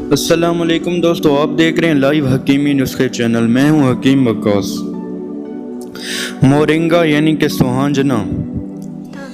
السلام علیکم دوستو، آپ دیکھ رہے ہیں لائیو حکیمی نسخے چینل۔ میں ہوں حکیم بکاس۔ مورنگا یعنی کہ سوہانجنا،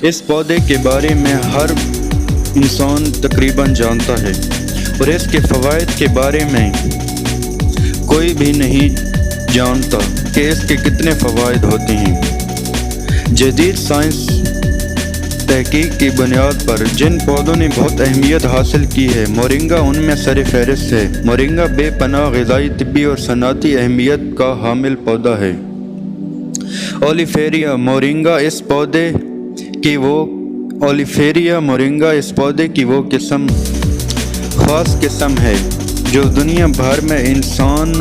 اس پودے کے بارے میں ہر انسان تقریباً جانتا ہے، اور اس کے فوائد کے بارے میں کوئی بھی نہیں جانتا کہ اس کے کتنے فوائد ہوتے ہیں۔ جدید سائنس تحقیق کی بنیاد پر جن پودوں نے بہت اہمیت حاصل کی ہے، مورنگا ان میں سر فہرست ہے۔ مورنگا بے پناہ غذائی، طبی اور صنعتی اہمیت کا حامل پودا ہے۔ اولیفیریا مورنگا اس پودے کی وہ خاص قسم ہے جو دنیا بھر میں انسان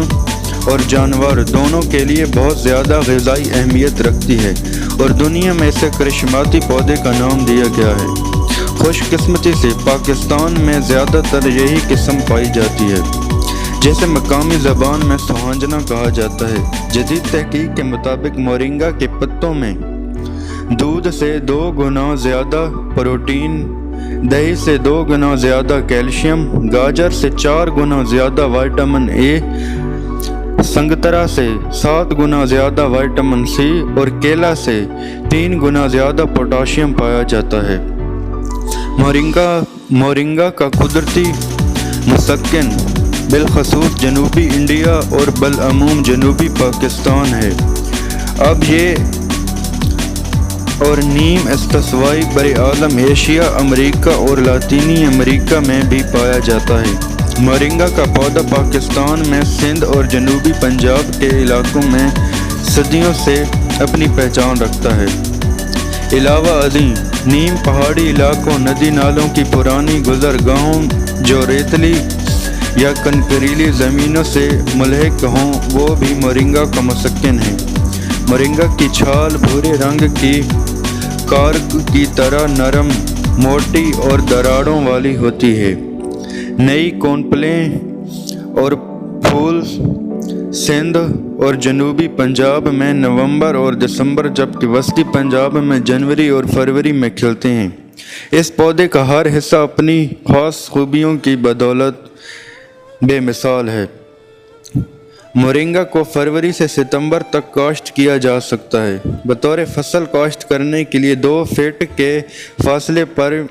اور جانور دونوں کے لیے بہت زیادہ غذائی اہمیت رکھتی ہے، اور دنیا میں اسے کرشماتی پودے کا نام دیا گیا ہے۔ خوش قسمتی سے پاکستان میں زیادہ تر یہی قسم پائی جاتی ہے، جسے مقامی زبان میں سوہانجنا کہا جاتا ہے۔ جدید تحقیق کے مطابق مورنگا کے پتوں میں دودھ سے 2 گنا زیادہ پروٹین، دہی سے 2 گنا زیادہ کیلشیم، گاجر سے 4 گنا زیادہ وٹامن اے، سنگترا سے 7 گنا زیادہ وٹامن سی اور کیلا سے 3 گنا زیادہ پوٹاشیم پایا جاتا ہے۔ مورنگا کا قدرتی مسکن بالخصوص جنوبی انڈیا اور بالعموم جنوبی پاکستان ہے۔ اب یہ اور نیم استوائی برعالم ایشیا، امریکہ اور لاطینی امریکہ میں بھی پایا جاتا ہے۔ مورنگا کا پودا پاکستان میں سندھ اور جنوبی پنجاب کے علاقوں میں صدیوں سے اپنی پہچان رکھتا ہے۔ علاوہ ازیں نیم پہاڑی علاقوں، ندی نالوں کی پرانی گزرگاہوں جو ریتلی یا کنکریلی زمینوں سے ملحق ہوں، وہ بھی مورنگا کا مسکن ہیں۔ مورنگا کی چھال بھورے رنگ کی کارک کی طرح نرم، موٹی اور دراڑوں والی ہوتی ہے۔ نئی کونپلیں اور پھول سندھ اور جنوبی پنجاب میں نومبر اور دسمبر، جبکہ وسطی پنجاب میں جنوری اور فروری میں کھلتے ہیں۔ اس پودے کا ہر حصہ اپنی خاص خوبیوں کی بدولت بے مثال ہے۔ مورنگا کو فروری سے ستمبر تک کاشت کیا جا سکتا ہے۔ بطور فصل کاشت کرنے کے لیے 2 فٹ کے فاصلے پر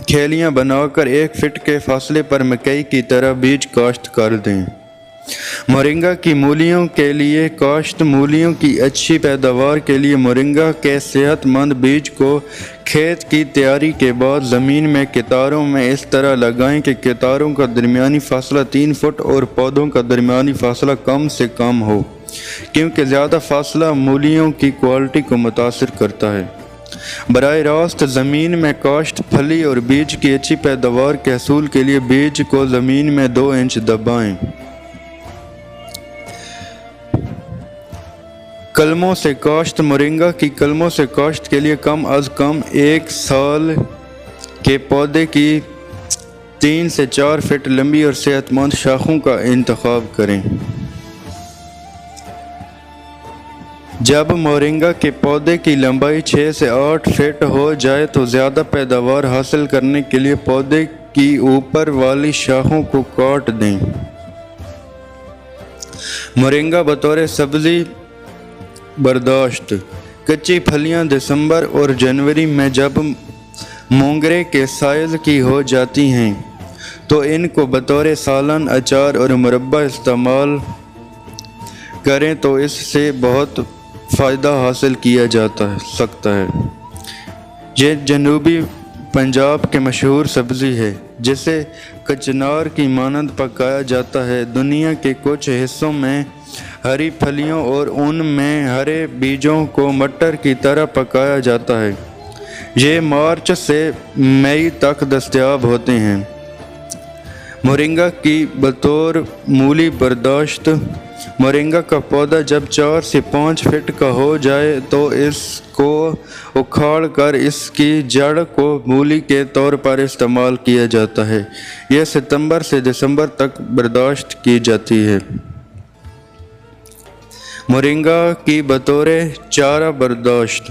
کھیلیاں بنا کر 1 فٹ کے فاصلے پر مکئی کی طرح بیج کاشت کر دیں۔ مورنگا کی مولیوں کے لیے کاشت مولیوں کی اچھی پیداوار کے لیے مورنگا کے صحت مند بیج کو کھیت کی تیاری کے بعد زمین میں قطاروں میں اس طرح لگائیں کہ قطاروں کا درمیانی فاصلہ 3 فٹ اور پودوں کا درمیانی فاصلہ کم سے کم ہو، کیونکہ زیادہ فاصلہ مولیوں کی کوالٹی کو متاثر کرتا ہے۔ براہ راست زمین میں کاشت پھلی اور بیج کی اچھی پیداوار کے حصول کے لیے بیج کو زمین میں 2 انچ دبائیں۔ کلموں سے کاشت مورنگا کی کلموں سے کاشت کے لیے کم از کم 1 سال کے پودے کی 3 سے 4 فٹ لمبی اور صحت مند شاخوں کا انتخاب کریں۔ جب مورنگا کے پودے کی لمبائی 6 سے 8 فٹ ہو جائے تو زیادہ پیداوار حاصل کرنے کے لیے پودے کی اوپر والی شاخوں کو کاٹ دیں۔ مورنگا بطور سبزی برداشت۔ کچی پھلیاں دسمبر اور جنوری میں جب مونگرے کے سائز کی ہو جاتی ہیں تو ان کو بطور سالن، اچار اور مربع استعمال کریں تو اس سے بہت فائدہ حاصل کیا جا سکتا ہے۔ یہ جنوبی پنجاب کی مشہور سبزی ہے، جسے کچنار کی مانند پکایا جاتا ہے۔ دنیا کے کچھ حصوں میں ہری پھلیوں اور ان میں ہرے بیجوں کو مٹر کی طرح پکایا جاتا ہے۔ یہ مارچ سے مئی تک دستیاب ہوتے ہیں۔ مورنگا کی بطور مولی برداشت۔ مورنگا کا پودا جب 4 سے 5 فٹ کا ہو جائے تو اس کو اکھاڑ کر اس کی جڑ کو مولی کے طور پر استعمال کیا جاتا ہے۔ یہ ستمبر سے دسمبر تک برداشت کی جاتی ہے۔ مورنگا کی بطور چارہ برداشت۔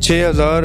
6000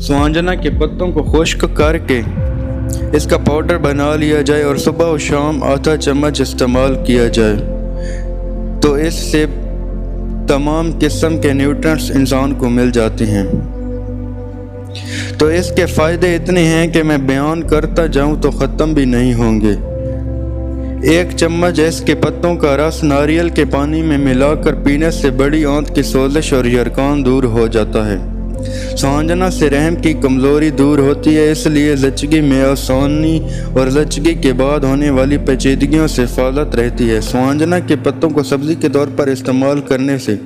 سوانجنا کے پتوں کو خشک کر کے اس کا پاؤڈر بنا لیا جائے اور صبح و شام آدھا چمچ استعمال کیا جائے تو اس سے تمام قسم کے نیوٹرنٹس انسان کو مل جاتے ہیں۔ تو اس کے فائدے اتنے ہیں کہ میں بیان کرتا جاؤں تو ختم بھی نہیں ہوں گے۔ 1 چمچ اس کے پتوں کا رس ناریل کے پانی میں ملا کر پینے سے بڑی آنت کی سوزش اور یرقان دور ہو جاتا ہے۔ سوانجنا سے رحم کی کمزوری دور ہوتی ہے، اس لیے زچگی میں آسانی اور زچگی کے بعد ہونے والی پیچیدگیوں سے حفاظت رہتی ہے۔ سوانجنا کے پتوں کو سبزی کے طور پر استعمال کرنے سے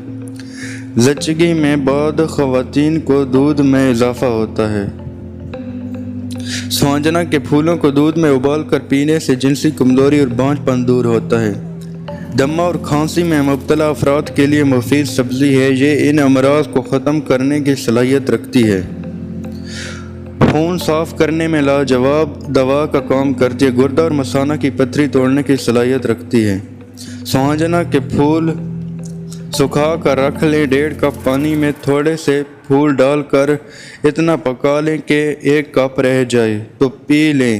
زچگی میں بعد خواتین کو دودھ میں اضافہ ہوتا ہے۔ سوانجنا کے پھولوں کو دودھ میں ابال کر پینے سے جنسی کمزوری اور بانجھ پن دور ہوتا ہے۔ دمہ اور کھانسی میں مبتلا افراد کے لیے مفید سبزی ہے، یہ ان امراض کو ختم کرنے کی صلاحیت رکھتی ہے۔ خون صاف کرنے میں لاجواب دوا کا کام کرتی ہے، گردہ اور مثانہ کی پتھری توڑنے کی صلاحیت رکھتی ہے۔ سوانجنا کے پھول سکھا کر رکھ لیں، 1.5 کپ پانی میں تھوڑے سے پھول ڈال کر اتنا پکا لیں کہ 1 کپ رہ جائے تو پی لیں،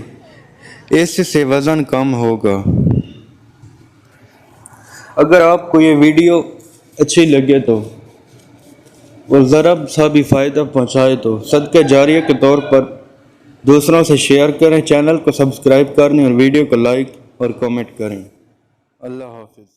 اس سے وزن کم ہوگا۔ اگر آپ کو یہ ویڈیو اچھی لگے تو اور ذرا سا بھی فائدہ پہنچائے تو صدقہ جاریہ کے طور پر دوسروں سے شیئر کریں، چینل کو سبسکرائب کریں اور ویڈیو کو لائک اور کمنٹ کریں۔ اللہ حافظ۔